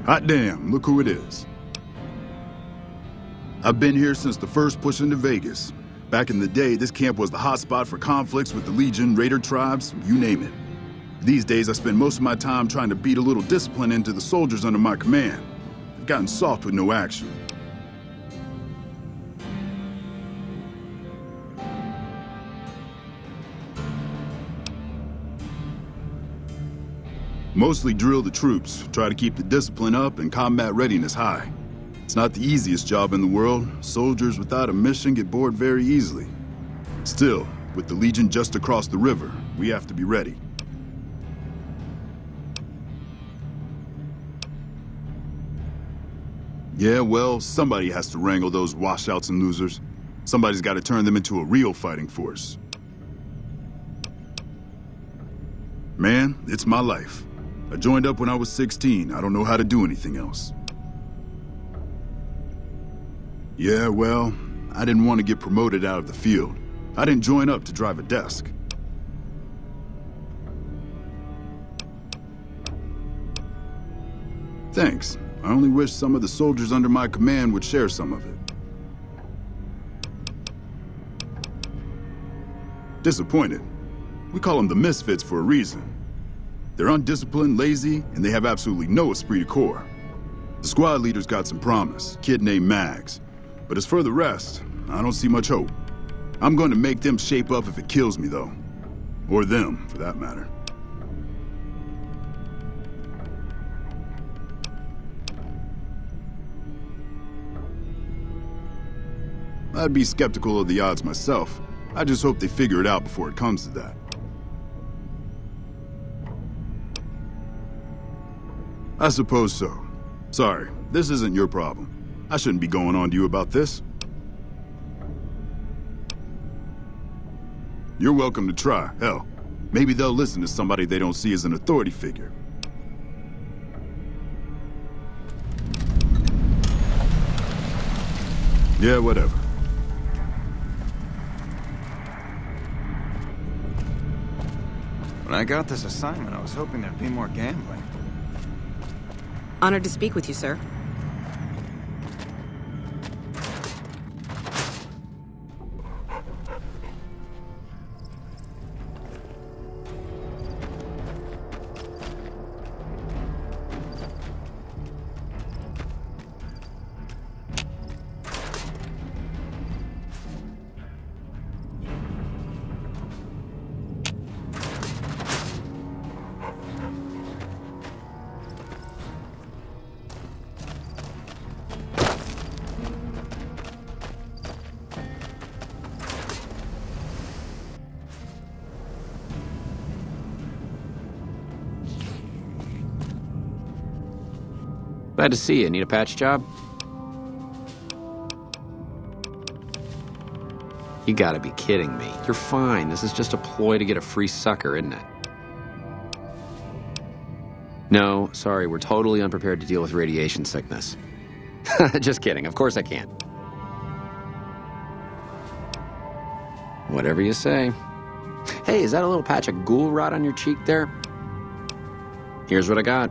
Hot damn, look who it is. I've been here since the first push into Vegas. Back in the day, this camp was the hotspot for conflicts with the Legion, Raider tribes, you name it. These days, I spend most of my time trying to beat a little discipline into the soldiers under my command. I've gotten soft with no action. Mostly drill the troops, try to keep the discipline up and combat readiness high. It's not the easiest job in the world. Soldiers without a mission get bored very easily. Still, with the Legion just across the river, we have to be ready. Yeah, well, somebody has to wrangle those washouts and losers. Somebody's got to turn them into a real fighting force. Man, it's my life. I joined up when I was 16. I don't know how to do anything else. Yeah, well, I didn't want to get promoted out of the field. I didn't join up to drive a desk. Thanks. I only wish some of the soldiers under my command would share some of it. Disappointed. We call them the misfits for a reason. They're undisciplined, lazy, and they have absolutely no esprit de corps. The squad leader's got some promise, kid named Mags. But as for the rest, I don't see much hope. I'm going to make them shape up if it kills me, though. Or them, for that matter. I'd be skeptical of the odds myself. I just hope they figure it out before it comes to that. I suppose so. Sorry, this isn't your problem. I shouldn't be going on to you about this. You're welcome to try. Hell, maybe they'll listen to somebody they don't see as an authority figure. Yeah, whatever. When I got this assignment, I was hoping there'd be more gambling. Honored to speak with you, sir. Glad to see you. Need a patch job? You gotta be kidding me. You're fine. This is just a ploy to get a free sucker, isn't it? No, sorry. We're totally unprepared to deal with radiation sickness. Just kidding. Of course I can't. Whatever you say. Hey, is that a little patch of ghoul rot on your cheek there? Here's what I got.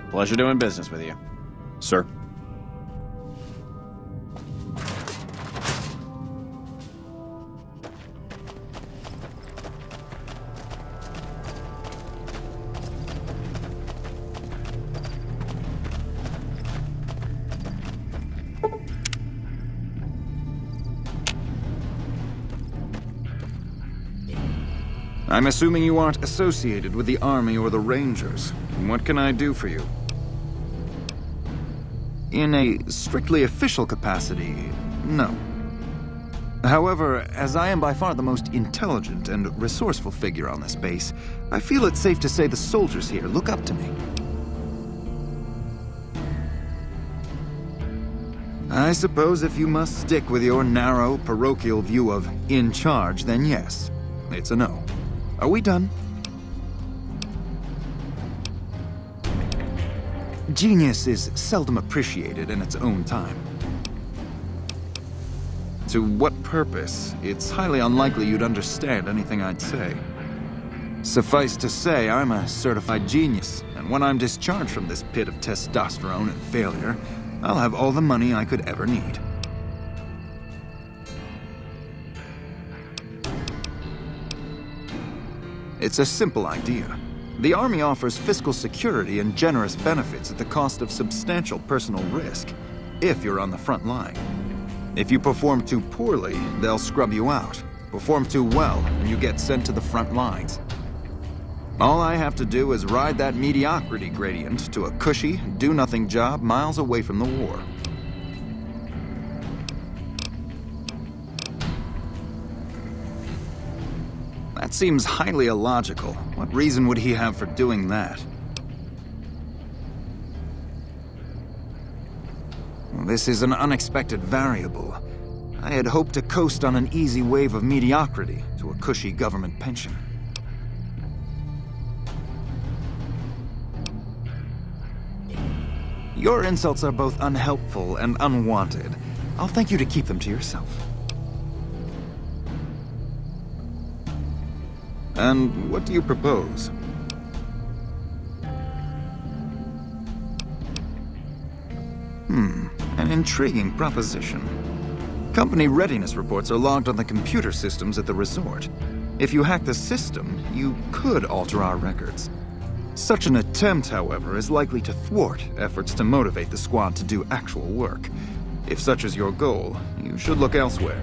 Pleasure doing business with you. Sir. I'm assuming you aren't associated with the Army or the Rangers. What can I do for you? In a strictly official capacity, no. However, as I am by far the most intelligent and resourceful figure on this base, I feel it's safe to say the soldiers here look up to me. I suppose if you must stick with your narrow, parochial view of in charge, then yes, it's a no. Are we done? Genius is seldom appreciated in its own time. To what purpose? It's highly unlikely you'd understand anything I'd say. Suffice to say, I'm a certified genius, and when I'm discharged from this pit of testosterone and failure, I'll have all the money I could ever need. It's a simple idea. The Army offers fiscal security and generous benefits at the cost of substantial personal risk, if you're on the front line. If you perform too poorly, they'll scrub you out. Perform too well, and you get sent to the front lines. All I have to do is ride that mediocrity gradient to a cushy, do-nothing job miles away from the war. That seems highly illogical. What reason would he have for doing that? This is an unexpected variable. I had hoped to coast on an easy wave of mediocrity to a cushy government pension. Your insults are both unhelpful and unwanted. I'll thank you to keep them to yourself. And what do you propose? An intriguing proposition. Company readiness reports are logged on the computer systems at the resort. If you hack the system, you could alter our records. Such an attempt, however, is likely to thwart efforts to motivate the squad to do actual work. If such is your goal, you should look elsewhere.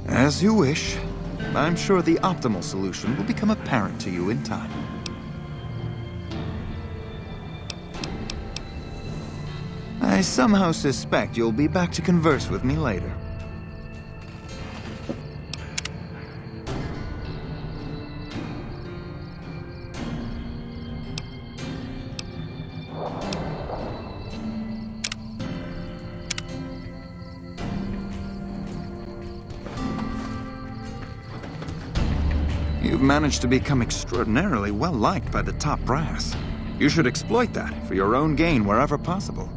As you wish. I'm sure the optimal solution will become apparent to you in time. I somehow suspect you'll be back to converse with me later. You've managed to become extraordinarily well-liked by the top brass. You should exploit that for your own gain wherever possible.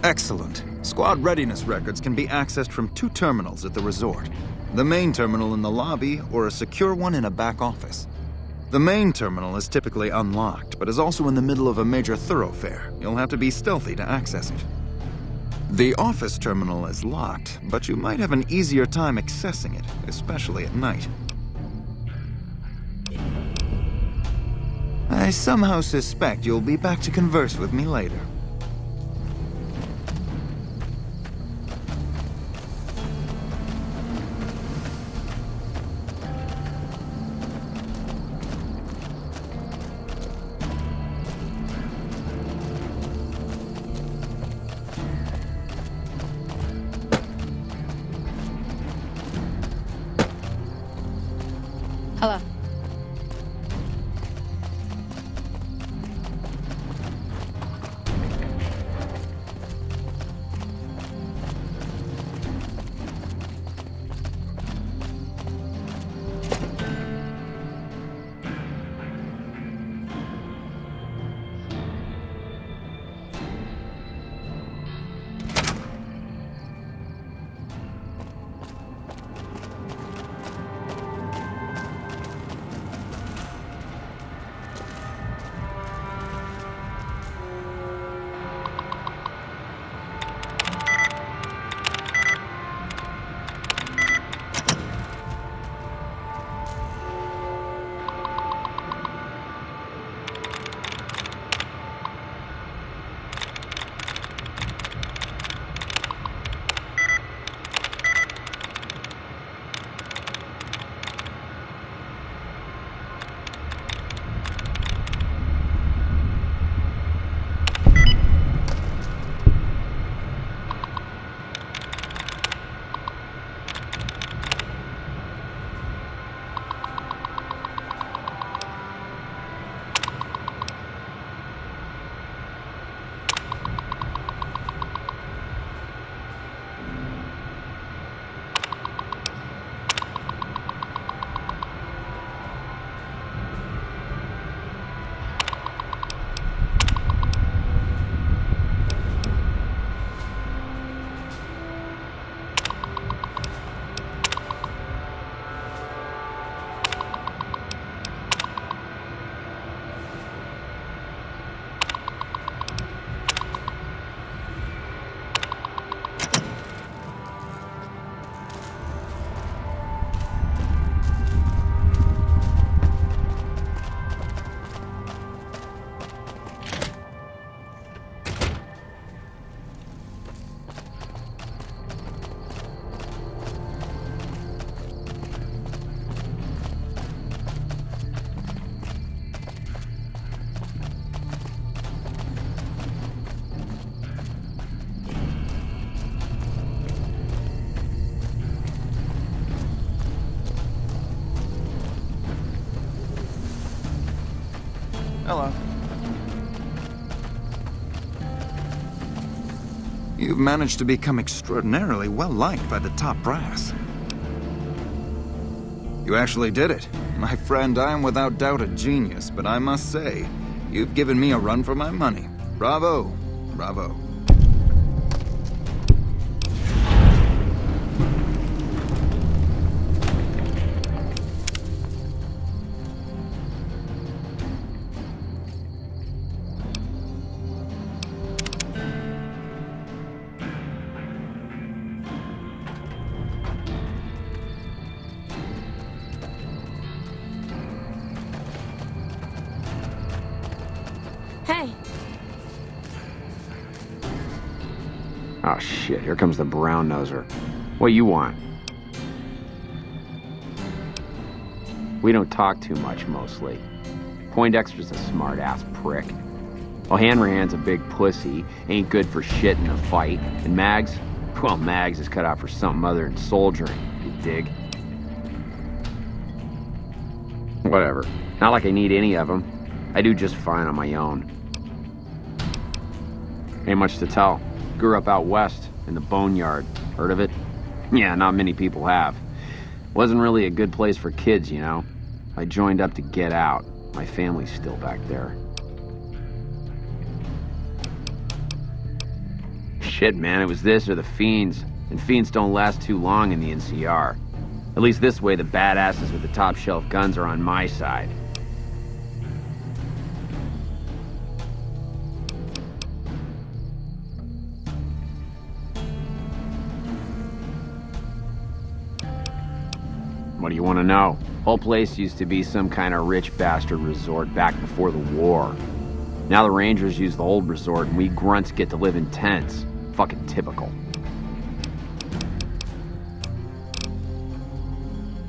Excellent. Squad readiness records can be accessed from 2 terminals at the resort. The main terminal in the lobby, or a secure one in a back office. The main terminal is typically unlocked, but is also in the middle of a major thoroughfare. You'll have to be stealthy to access it. The office terminal is locked, but you might have an easier time accessing it, especially at night. I somehow suspect you'll be back to converse with me later. Hello. Hello. You've managed to become extraordinarily well-liked by the top brass. You actually did it. My friend, I am without doubt a genius, but I must say, you've given me a run for my money. Bravo. Bravo. Hey. Oh shit, here comes the brown noser. What you want? We don't talk too much, mostly. Poindexter's a smart-ass prick. O'Hanrahan's a big pussy, ain't good for shit in a fight. And Mags? Well, Mags is cut out for something other than soldiering, you dig? Whatever. Not like I need any of them. I do just fine on my own. Ain't much to tell. Grew up out west, in the Boneyard. Heard of it? Yeah, not many people have. Wasn't really a good place for kids, you know? I joined up to get out. My family's still back there. Shit, man, it was this or the Fiends. And Fiends don't last too long in the NCR. At least this way, the badasses with the top shelf guns are on my side. What do you want to know? Whole place used to be some kind of rich bastard resort back before the war. Now the Rangers use the old resort and we grunts get to live in tents. Fucking typical.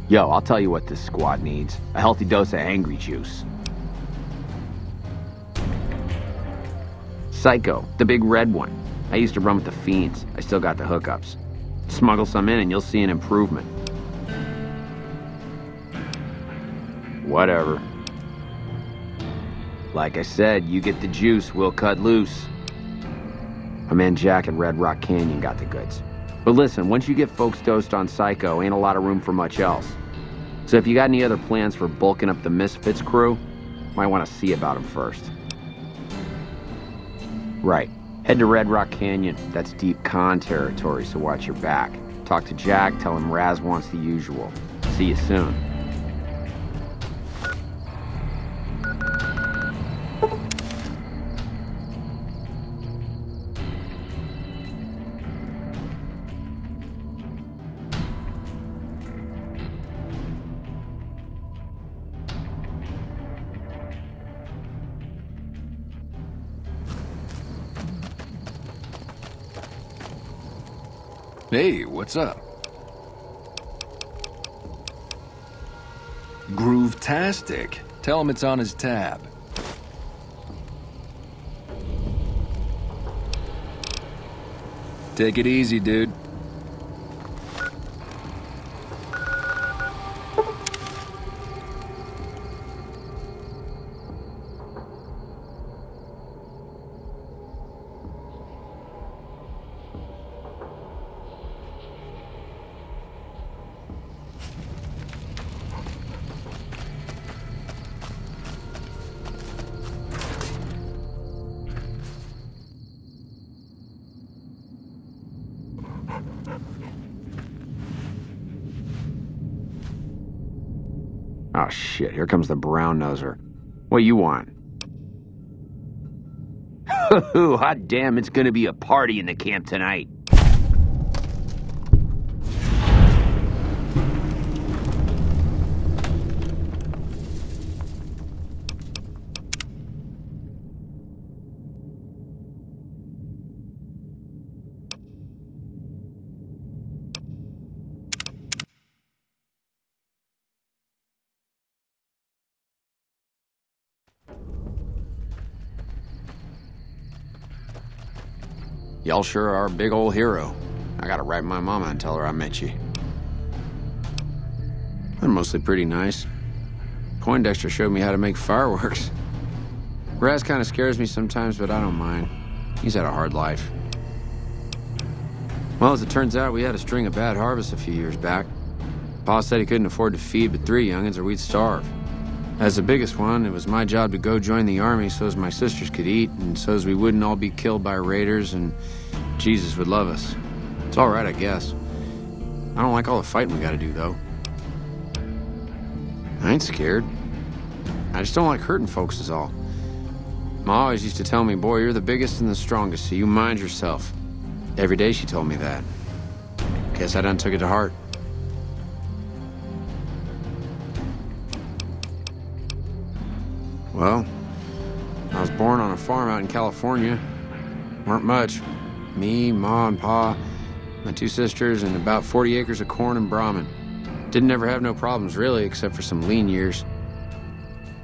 Yo, I'll tell you what this squad needs. A healthy dose of angry juice. Psycho, the big red one. I used to run with the Fiends. I still got the hookups. Smuggle some in and you'll see an improvement. Whatever. Like I said, you get the juice, we'll cut loose. My man Jack at Red Rock Canyon got the goods. But listen, once you get folks dosed on Psycho, ain't a lot of room for much else. So if you got any other plans for bulking up the Misfits crew, might want to see about them first. Right. Head to Red Rock Canyon. That's deep con territory, so watch your back. Talk to Jack, tell him Raz wants the usual. See you soon. Hey, what's up? Groove-tastic. Tell him it's on his tab. Take it easy, dude. Oh shit, here comes the brown noser. What you want? Hot damn, it's gonna be a party in the camp tonight. Y'all sure are a big old hero. I gotta write my mama and tell her I met you. They're mostly pretty nice. Poindexter showed me how to make fireworks. Raz kind of scares me sometimes, but I don't mind. He's had a hard life. Well, as it turns out, we had a string of bad harvests a few years back. Pa said he couldn't afford to feed but 3 youngins or we'd starve. As the biggest one, it was my job to go join the army so as my sisters could eat and so as we wouldn't all be killed by raiders and Jesus would love us. It's all right, I guess. I don't like all the fighting we gotta do, though. I ain't scared. I just don't like hurting folks is all. Ma always used to tell me, boy, you're the biggest and the strongest, so you mind yourself. Every day she told me that. Guess I done took it to heart. Well, I was born on a farm out in California. Weren't much. Me, Ma, and Pa, my 2 sisters, and about 40 acres of corn and Brahmin. Didn't ever have no problems, really, except for some lean years.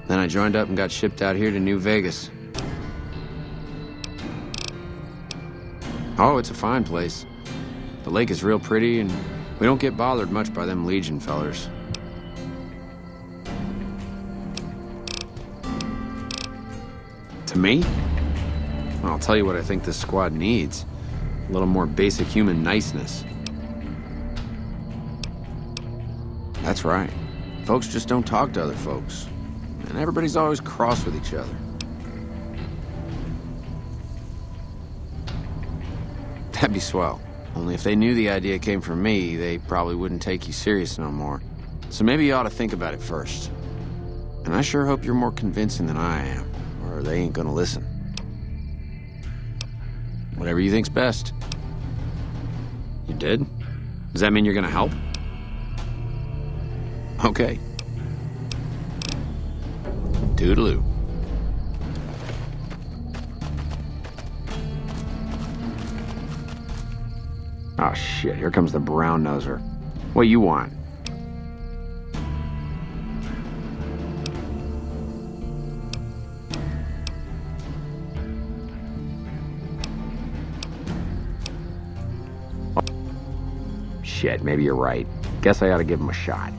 Then I joined up and got shipped out here to New Vegas. Oh, it's a fine place. The lake is real pretty, and we don't get bothered much by them Legion fellers. To me? Well, I'll tell you what I think this squad needs. A little more basic human niceness. That's right. Folks just don't talk to other folks. And everybody's always cross with each other. That'd be swell. Only if they knew the idea came from me, they probably wouldn't take you serious no more. So maybe you ought to think about it first. And I sure hope you're more convincing than I am, or they ain't gonna listen. Whatever you think's best. You did? Does that mean you're gonna help? Okay. Toodaloo. Oh shit, here comes the brown noser. What you want? Shit, maybe you're right. Guess I ought to give him a shot.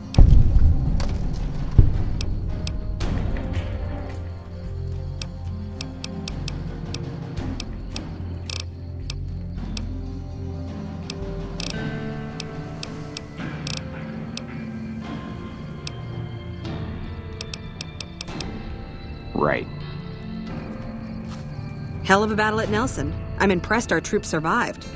Right. Hell of a battle at Nelson. I'm impressed our troops survived.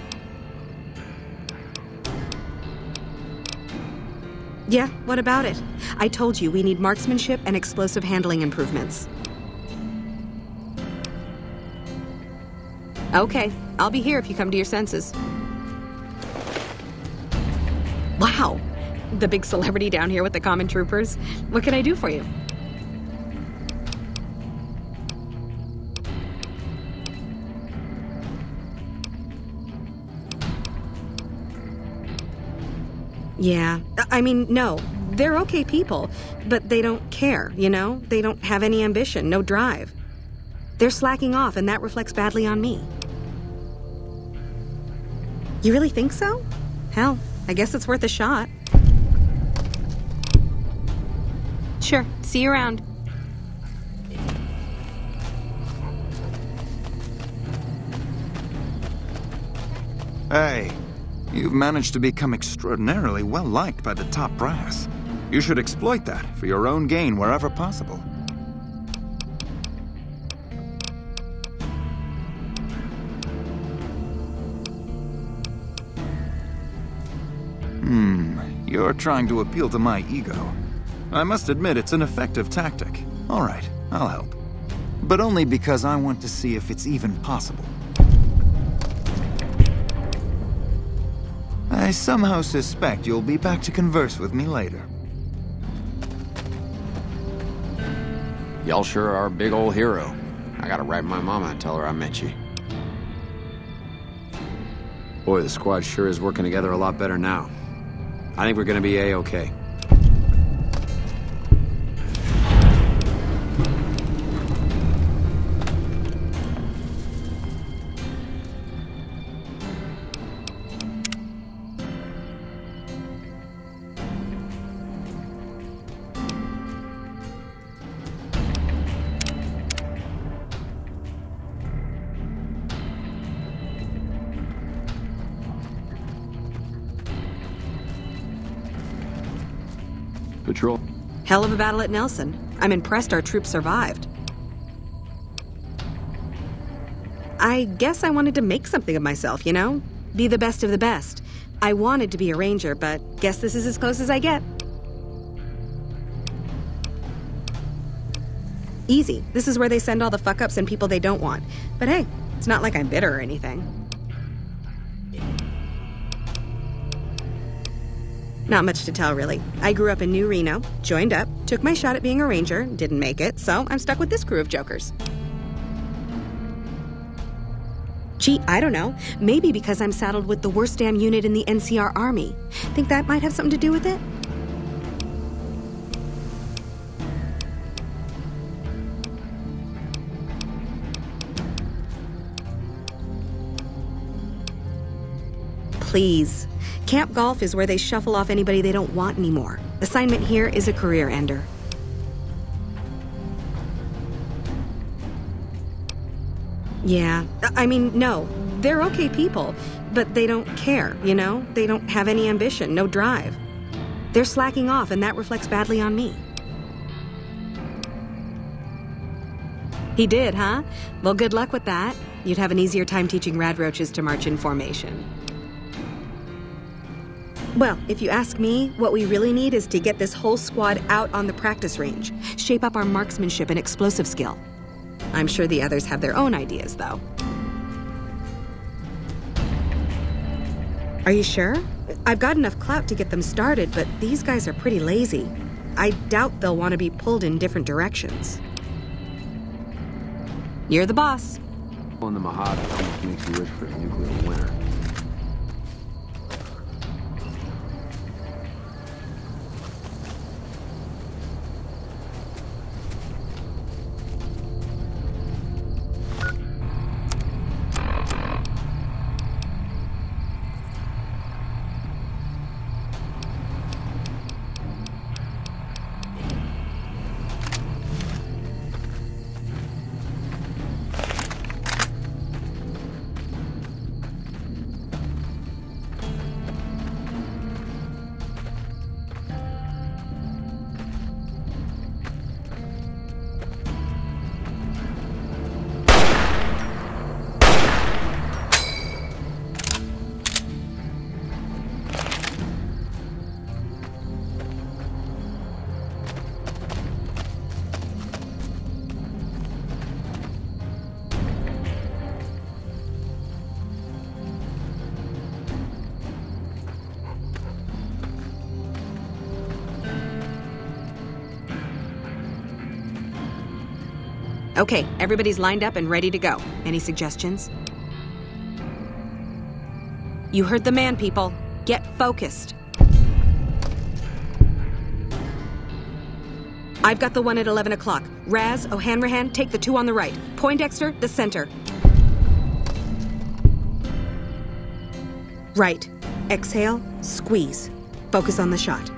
Yeah, what about it? I told you we need marksmanship and explosive handling improvements. Okay, I'll be here if you come to your senses. Wow, the big celebrity down here with the common troopers. What can I do for you? Yeah, I mean, no, they're okay people, but they don't care, you know? They don't have any ambition, no drive. They're slacking off, and that reflects badly on me. You really think so? Hell, I guess it's worth a shot. Sure, see you around. Hey. You've managed to become extraordinarily well-liked by the top brass. You should exploit that for your own gain wherever possible. You're trying to appeal to my ego. I must admit it's an effective tactic. All right, I'll help. But only because I want to see if it's even possible. I somehow suspect you'll be back to converse with me later. Y'all sure are a big old hero. I gotta write my mama and tell her I met you. Boy, the squad sure is working together a lot better now. I think we're gonna be A-okay. Patrol? Hell of a battle at Nelson. I'm impressed our troops survived. I guess I wanted to make something of myself, you know? Be the best of the best. I wanted to be a ranger, but guess this is as close as I get. Easy. This is where they send all the fuck-ups and people they don't want. But hey, it's not like I'm bitter or anything. Not much to tell, really. I grew up in New Reno, joined up, took my shot at being a ranger, didn't make it, so I'm stuck with this crew of jokers. Gee, I don't know. Maybe because I'm saddled with the worst damn unit in the NCR Army. Think that might have something to do with it? Please. Camp Golf is where they shuffle off anybody they don't want anymore. Assignment here is a career ender. Yeah, I mean, no. They're okay people, but they don't care, you know? They don't have any ambition, no drive. They're slacking off, and that reflects badly on me. He did, huh? Well, good luck with that. You'd have an easier time teaching radroaches to march in formation. Well, if you ask me, what we really need is to get this whole squad out on the practice range, shape up our marksmanship and explosive skill. I'm sure the others have their own ideas, though. Are you sure? I've got enough clout to get them started, but these guys are pretty lazy. I doubt they'll want to be pulled in different directions. You're the boss. On the Mojave almost makes you wish for a nuclear winter. Okay, everybody's lined up and ready to go. Any suggestions? You heard the man, people. Get focused. I've got the one at 11 o'clock. Raz, O'Hanrahan, take the two on the right. Poindexter, the center. Right. Exhale, squeeze. Focus on the shot.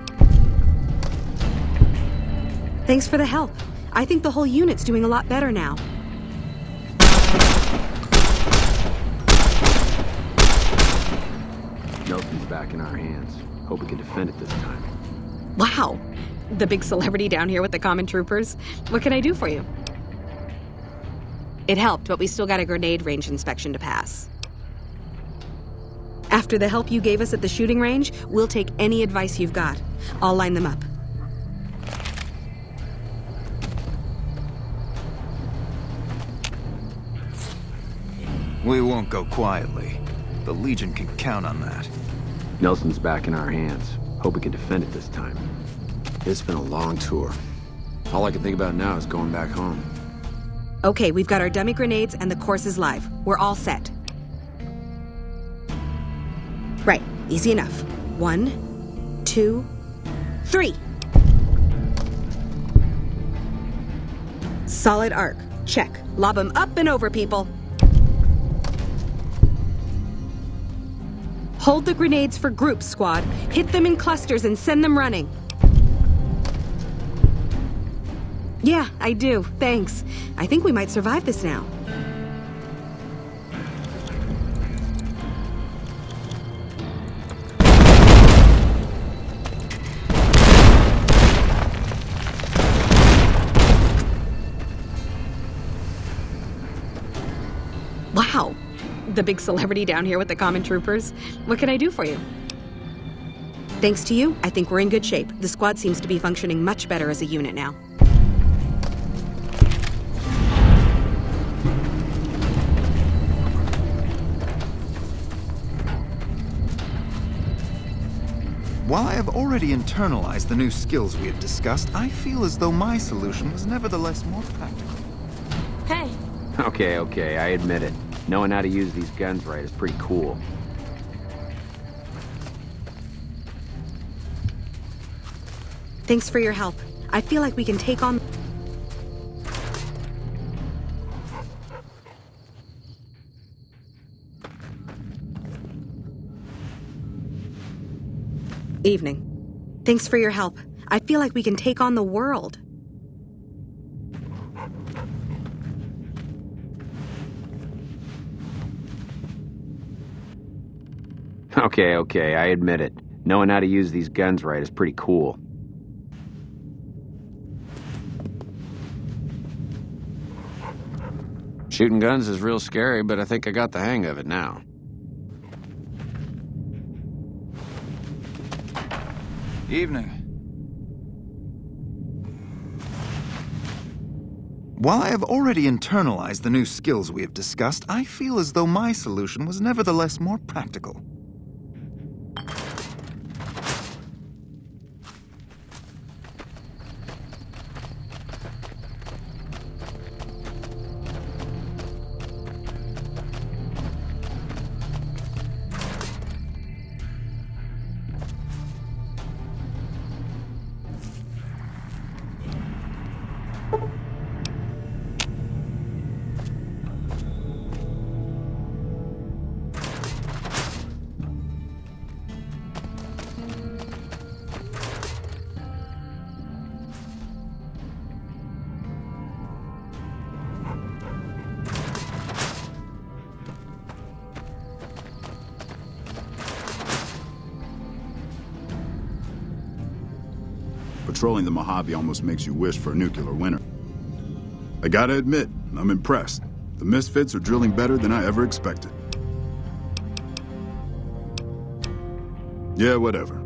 Thanks for the help. I think the whole unit's doing a lot better now. Nelson's back in our hands. Hope we can defend it this time. Wow. The big celebrity down here with the common troopers. What can I do for you? It helped, but we still got a grenade range inspection to pass. After the help you gave us at the shooting range, we'll take any advice you've got. I'll line them up. We won't go quietly. The Legion can count on that. Nelson's back in our hands. Hope we can defend it this time. It's been a long tour. All I can think about now is going back home. Okay, we've got our dummy grenades and the course is live. We're all set. Right, easy enough. 1, 2, 3. Solid arc. Check. Lob them up and over, people. Hold the grenades for groups, squad. Hit them in clusters and send them running. Yeah, I do. Thanks. I think we might survive this now. the big celebrity down here with the common troopers. What can I do for you? Thanks to you, I think we're in good shape. The squad seems to be functioning much better as a unit now. While I have already internalized the new skills we have discussed, I feel as though my solution was nevertheless more practical. Hey. Okay, I admit it. Knowing how to use these guns right is pretty cool. Thanks for your help. I feel like we can take on... Evening. Thanks for your help. I feel like we can take on the world. Okay, I admit it. Knowing how to use these guns right is pretty cool. Shooting guns is real scary, but I think I got the hang of it now. Evening. While I have already internalized the new skills we have discussed, I feel as though my solution was nevertheless more practical. Patrolling the Mojave almost makes you wish for a nuclear winter. I gotta admit, I'm impressed. The Misfits are drilling better than I ever expected. Yeah, whatever.